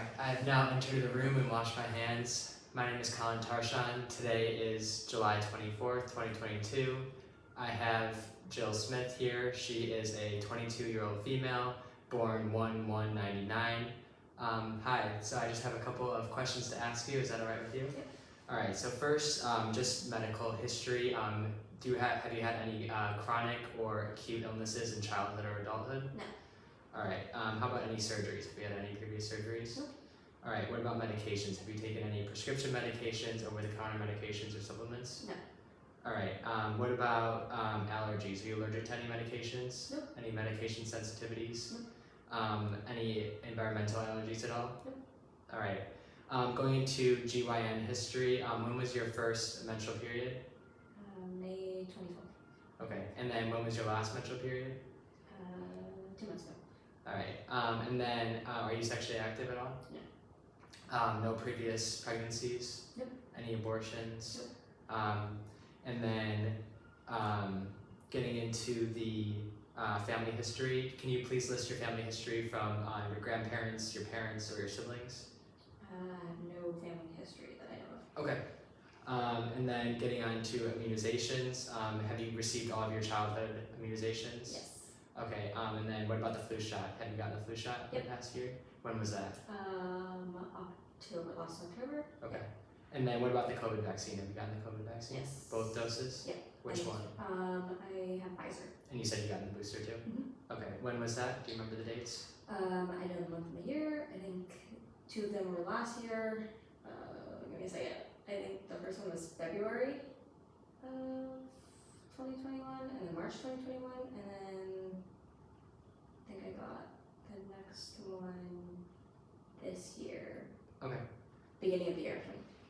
Alright, I have now entered the room and washed my hands. My name is Colin Tarshan. Today is July 24th, 2022. I have Jill Smith here. She is a 22-year-old female, born 1/1/99. Hi, so I just have a couple of questions to ask you. Is that alright with you? Yep. Alright, so first, just medical history. Have you had any chronic or acute illnesses in childhood or adulthood? No. Alright, how about any surgeries? Have you had any previous surgeries? No. Alright, what about medications? Have you taken any prescription medications, over-the-counter medications or supplements? No. Alright, what about allergies? Are you allergic to any medications? No. Any medication sensitivities? No. Any environmental allergies at all? No. Alright, going into GYN history, when was your first menstrual period? May 2012. Okay, and then when was your last menstrual period? 2 months ago. Alright, and then are you sexually active at all? No. No previous pregnancies? Nope. Any abortions? Nope. And then getting into the family history, can you please list your family history from your grandparents, your parents, or your siblings? No family history that I know of. Okay. And then getting on to immunizations, have you received all of your childhood immunizations? Yes. Okay, and then what about the flu shot? Have you gotten the flu shot in the past year? When was that? Last October. Okay. And then what about the COVID vaccine? Have you gotten the COVID vaccine? Yes. Both doses? Yeah. Which one? I have Pfizer. And you said you got the booster too? Mm-hmm. Okay. When was that? Do you remember the dates? I know the month and the year. I think 2 of them were last year. Give me a second. I think the first one was February of 2021, and then March 2021, and then I think I got the next one this year. Okay. Beginning of the year.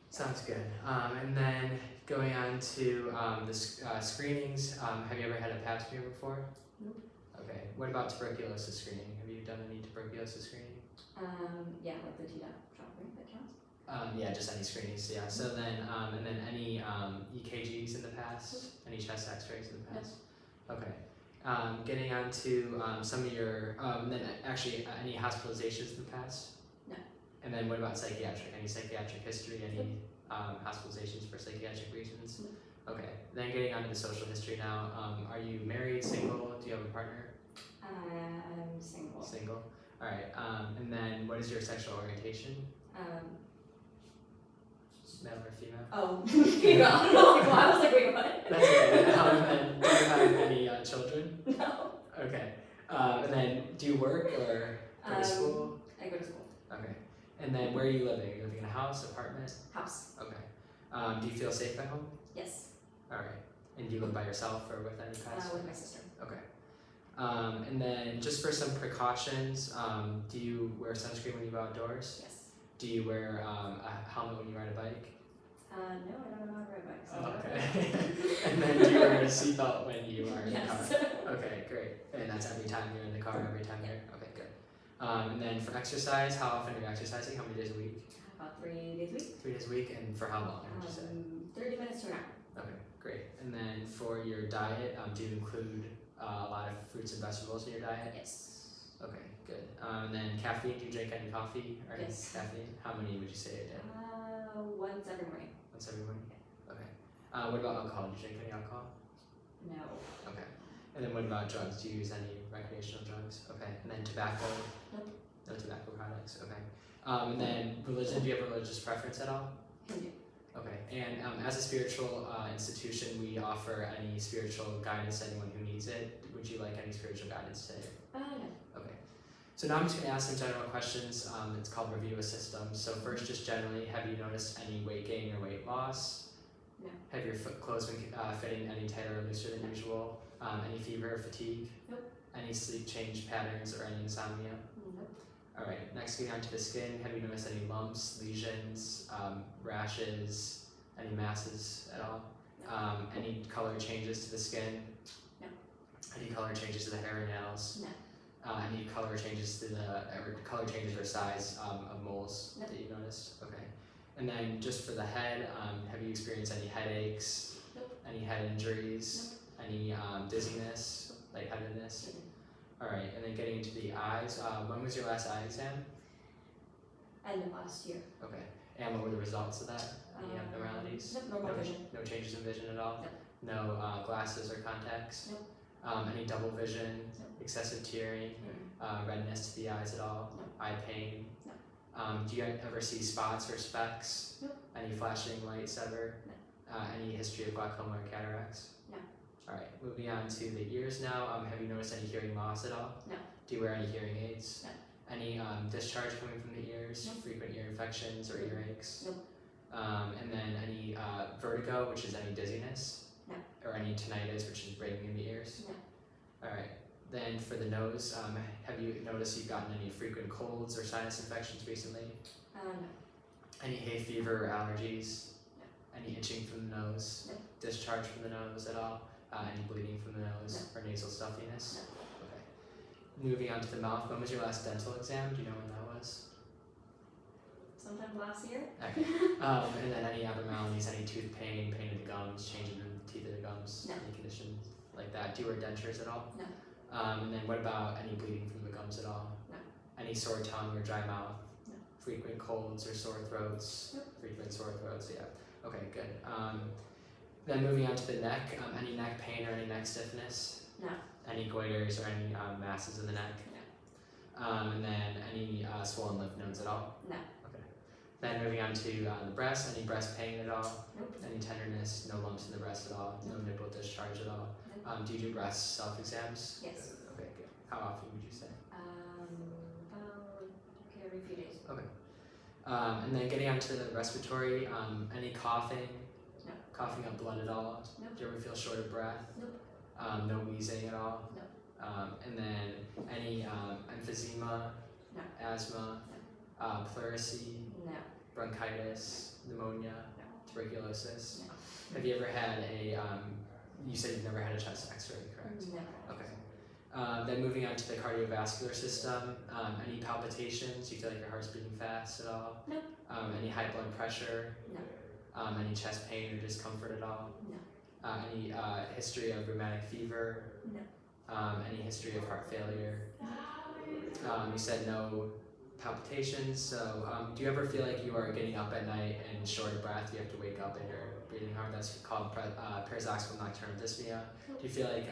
Sounds good. And then going on to the screenings, have you ever had a pap smear before? Nope. Okay. What about tuberculosis screening? Have you done any tuberculosis screening? Yeah, like the Tdap shot, right? That counts. Yeah, just any screenings. Yeah. So then, and then any EKGs in the past? Any chest X-rays in the past? Okay. Getting on to some of your, then actually any hospitalizations in the past? No. And then what about psychiatric? Any psychiatric history? Any hospitalizations for psychiatric reasons? No. Okay. Then getting on to the social history now. Are you married, single? Do you have a partner? I'm single. Single. All right. And then what is your sexual orientation? Male or female? Oh, female. I was like, wait, what? That's okay. And do you have any children? No. Okay. And then do you work or go to school? I go to school. Okay. And then where are you living? Are you living in a house, apartment? House. Okay. Do you feel safe at home? Yes. All right. And do you live by yourself or with any pets? With my sister. Okay. And then just for some precautions, do you wear sunscreen when you go outdoors? Yes. Do you wear a helmet when you ride a bike? No, I don't know how to ride bikes. Oh, okay. And then do you wear a seatbelt when you are in Yes. the car? Okay, great. And that's every time you're in the car, every time you're, okay, good. And then for exercise, how often are you exercising? How many days a week? About 3 days a week. 3 days a week, and for how long would you say? 30 minutes to an hour. Okay, great. And then for your diet, do you include a lot of fruits and vegetables in your diet? Yes. Okay, good. And then caffeine, do you drink any coffee or any Yes. caffeine? How many would you say a day? Once every morning. Once every morning? Okay. What about alcohol? Do you drink any alcohol? No. Okay. And then what about drugs? Do you use any recreational drugs? Okay. And then tobacco? Nope. No tobacco products? Okay. And then religion, do you have a religious preference at all? Hindu. Okay. And as a spiritual institution, we offer any spiritual guidance to anyone who needs it. Would you like any spiritual guidance today? No. Okay. So now I'm just going to ask some general questions. It's called review a system. So first, just generally, have you noticed any weight gain or weight loss? No. Have your clothes been fitting any tighter or looser than usual? Any fever or fatigue? Nope. Any sleep change patterns or any insomnia? Nope. All right, next getting on to the skin. Have you noticed any lumps, lesions, rashes, any masses at all? No. Any color changes to the skin? No. Any color changes to the hair and nails? No. Any color changes to color changes or size of moles No. that you noticed? Okay. And then just for the head, have you experienced any headaches? Nope. Any head injuries? Nope. Any dizziness, lightheadedness? Nope. All right, and then getting into the eyes, when was your last eye exam? end of last year. Okay. And what were the results of that? Any abnormalities? Nope, normal vision. No changes in vision at all? Nope. No glasses or contacts? Nope. Any double vision? Nope. Excessive tearing? Redness to the eyes at all? Nope. Eye pain? Nope. Do you ever see spots or specks? Nope. Any flashing lights ever? No. Any history of glaucoma or cataracts? No. Alright, moving on to the ears now. Have you noticed any hearing loss at all? No. Do you wear any hearing aids? No. Any discharge coming from the ears? Nope. Frequent ear infections or earaches? Nope. And then any vertigo, which is any dizziness? No. Or any tinnitus, which is ringing in the ears? No. Alright. Then for the nose, have you noticed you've gotten any frequent colds or sinus infections recently? No. Any hay fever or allergies? No. Any itching from the nose? No. Discharge from the nose at all? Any bleeding from the nose or nasal stuffiness? No. Okay. Moving on to the mouth, when was your last dental exam? Do you know when that was? Sometime last year. Okay. And then any abnormalities, any tooth pain, pain of the gums, change in the teeth of the gums, No. any conditions like that? Do you wear dentures at all? No. And then what about any bleeding from the gums at all? No. Any sore tongue or dry mouth? No. Frequent colds or sore throats? Nope. Frequent sore throats, yeah. Okay, good. Then moving on to the neck, any neck pain or any neck stiffness? No. Any goiters or any masses in the neck? No. And then any swollen lymph nodes at all? No. Okay. Then moving on to the breast, any breast pain at all? Nope. Any tenderness, no lumps in the breast at all? No nipple discharge at all? Nope. Do you do breast self-exams? Yes. Okay, good. How often would you say? About every few days. Okay. And then getting onto the respiratory, any coughing? No. Coughing up blood at all? Nope. Do you ever feel short of breath? Nope. No wheezing at all? No. And then any emphysema? No. Asthma? Pleurisy? No. Bronchitis? Pneumonia? No. Tuberculosis? No. Have you ever had a, you said you've never had a chest x-ray, correct? No. Okay. Then moving on to the cardiovascular system, any palpitations? You feel like your heart's beating fast at all? No. Any high blood pressure? No. Any chest pain or discomfort at all? No. Any history of rheumatic fever? No. Any history of heart failure? You said no palpitations, so do you ever feel like you are getting up at night and short of breath? You have to wake up and you're breathing hard. That's called paroxysmal nocturnal dyspnea. Do you feel like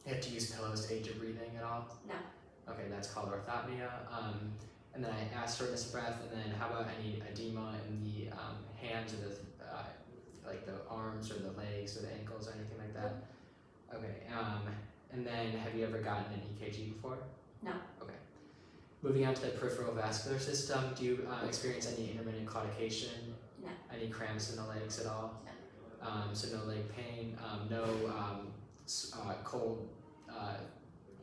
you have to use pillows to aid your breathing at all? No. Okay, that's called orthopnea. And then I asked shortness of breath, and then how about any edema in the hands or the like the arms or the legs or the ankles or anything like that? Okay. And then have you ever gotten an EKG before? No. Okay. Moving on to the peripheral vascular system, do you experience any intermittent claudication? No. Any cramps in the legs at all? No. So no leg pain, no cold.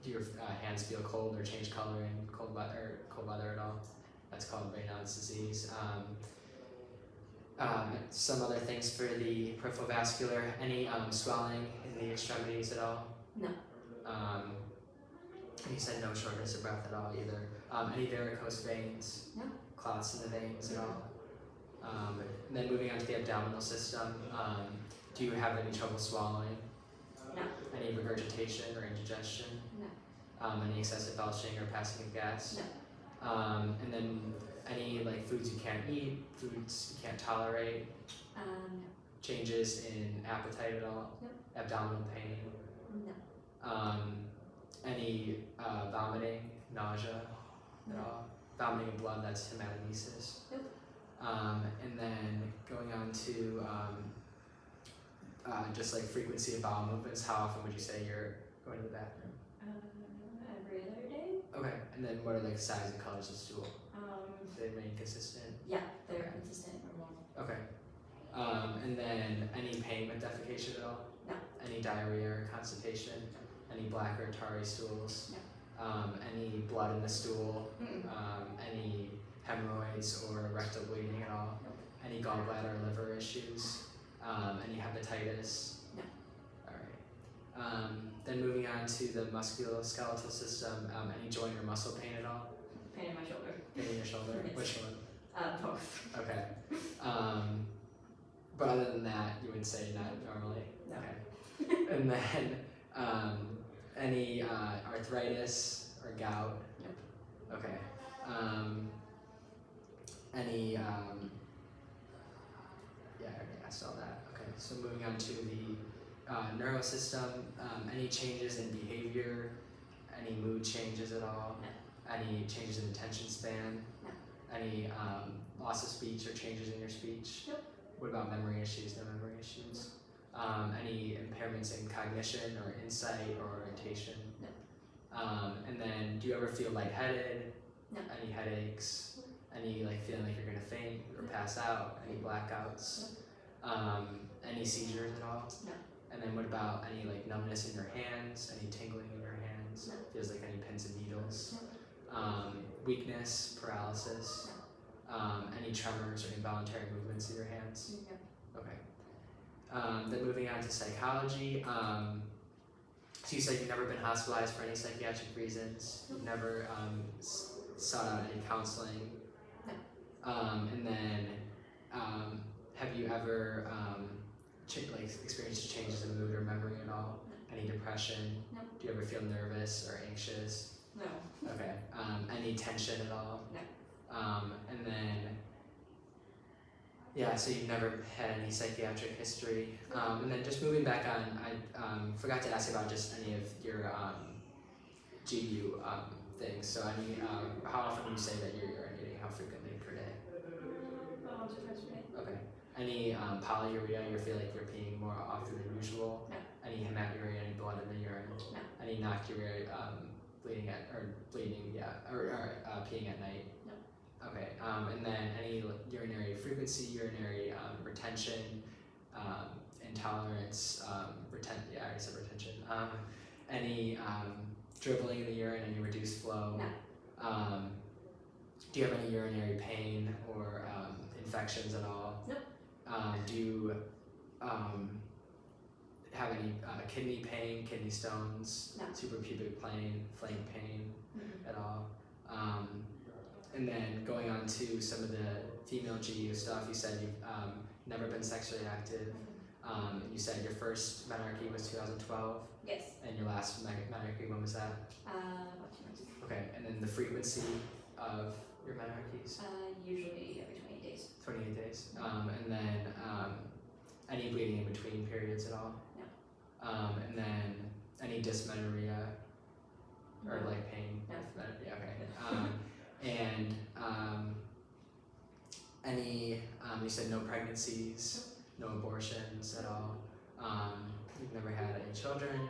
Do your hands feel cold or change color in cold weather at all? That's called Raynaud's disease. Some other things for the peripheral vascular, any swelling in the extremities at all? No. You said no shortness of breath at all either. Any varicose veins? No. Clots in the veins at all? And then moving on to the abdominal system, do you have any trouble swallowing? No. Any regurgitation or indigestion? No. Any excessive belching or passing of gas? No. And then any like foods you can't eat, foods you can't tolerate, No. changes in appetite at all? No. Abdominal pain? No. Any vomiting, nausea at No. all? Vomiting of blood, that's hematemesis. Nope. And then going on to just like frequency of bowel movements, how often would you say you're going to the bathroom? Every other day. Okay, and then what are like the size and colors of stool? Do they remain consistent? Yeah, they're consistent or normal. Okay. And then any pain with defecation at all? No. Any diarrhea or constipation? Any black or tarry stools? No. Any blood in the stool? Mm-mm. Any hemorrhoids or rectal bleeding at all? Nope. Any gallbladder or liver issues? Any hepatitis? No. Alright. Then moving on to the musculoskeletal system, any joint or muscle pain at all? Pain in my shoulder. Pain in your shoulder? Yes. Which one? Both. Okay. But other than that, you would say not normally? No. Okay. And then any arthritis or gout? Nope. Okay. Any yeah, I already asked all that. Okay, so moving on to the neural system. Any changes in behavior? Any mood changes at all? No. Any changes in attention span? No. Any loss of speech or changes in your speech? Nope. What about memory issues? No memory issues? Any impairments in cognition or insight or orientation? No. And then, do you ever feel lightheaded? No. Any headaches? Any like feeling like you're gonna faint or pass out? Any blackouts? Any seizures at all? No. And then what about any like numbness in your hands? Any tingling in your hands? No. Feels like any pins and needles? Weakness, paralysis? Any tremors or involuntary movements in your hands? No. Okay. Then moving on to psychology. So you said you've never been hospitalized for any psychiatric reasons. You've never sought out any counseling. No. And then have you ever experienced changes in mood or memory at all? No. Any depression? No. Do you ever feel nervous or anxious? No. Okay. Any tension at all? No. And then, yeah, so you've never had any psychiatric history. And then just moving back on, I forgot to ask about just any of your GU things. So any, how often do you say that you're urinating? How frequently per day? About once or twice a day. Okay. Any polyuria? You feel like you're peeing more often than usual? No. Any hematuria? Any blood in the urine? No. Any nocturia? Bleeding, peeing at night? No. Okay. And then any urinary frequency, urinary retention, intolerance, yeah, I already said retention. Any dribbling in the urine, any reduced flow? No. Do you have any urinary pain or infections at all? Nope. Do you have any kidney pain, kidney stones, No. suprapubic plain, flank pain Mm-mm. at all? And then going on to some of the female GU stuff, you said you've never been sexually active. You said your first menarche was 2012, Yes. and your last menarche, when was that? About 2 months. Okay, and then the frequency of your menarches? Usually every 28 days. 28 days. And then any bleeding in between periods at all? No. And then any dysmenorrhea or No. like pain? No. Yeah, okay. And any, you said no pregnancies, no abortions at all. You've never had any children.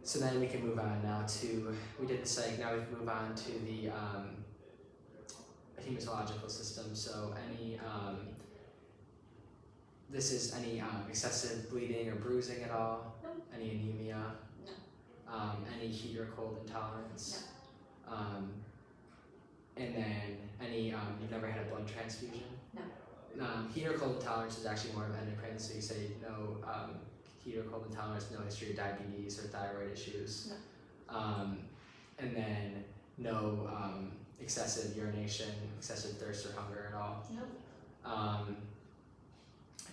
So then we can move on now to, we did the psych, now we can move on to the hematological system. So any, this is any excessive bleeding or bruising at all? No. Any anemia? No. Any heat or cold intolerance? No. And then any, you've never had a blood transfusion? No. Heat or cold intolerance is actually more of endocrine, so you say no heat or cold intolerance, no history of diabetes or thyroid issues. No. And then no excessive urination, excessive thirst or hunger at all. Nope.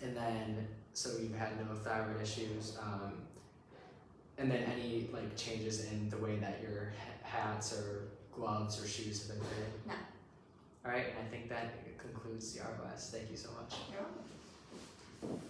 And then, so you've had no thyroid issues. And then any like changes in the way that your hats or gloves or shoes have been fitted? No. All right, and I think that concludes the ROS. Thank you so much. You're welcome.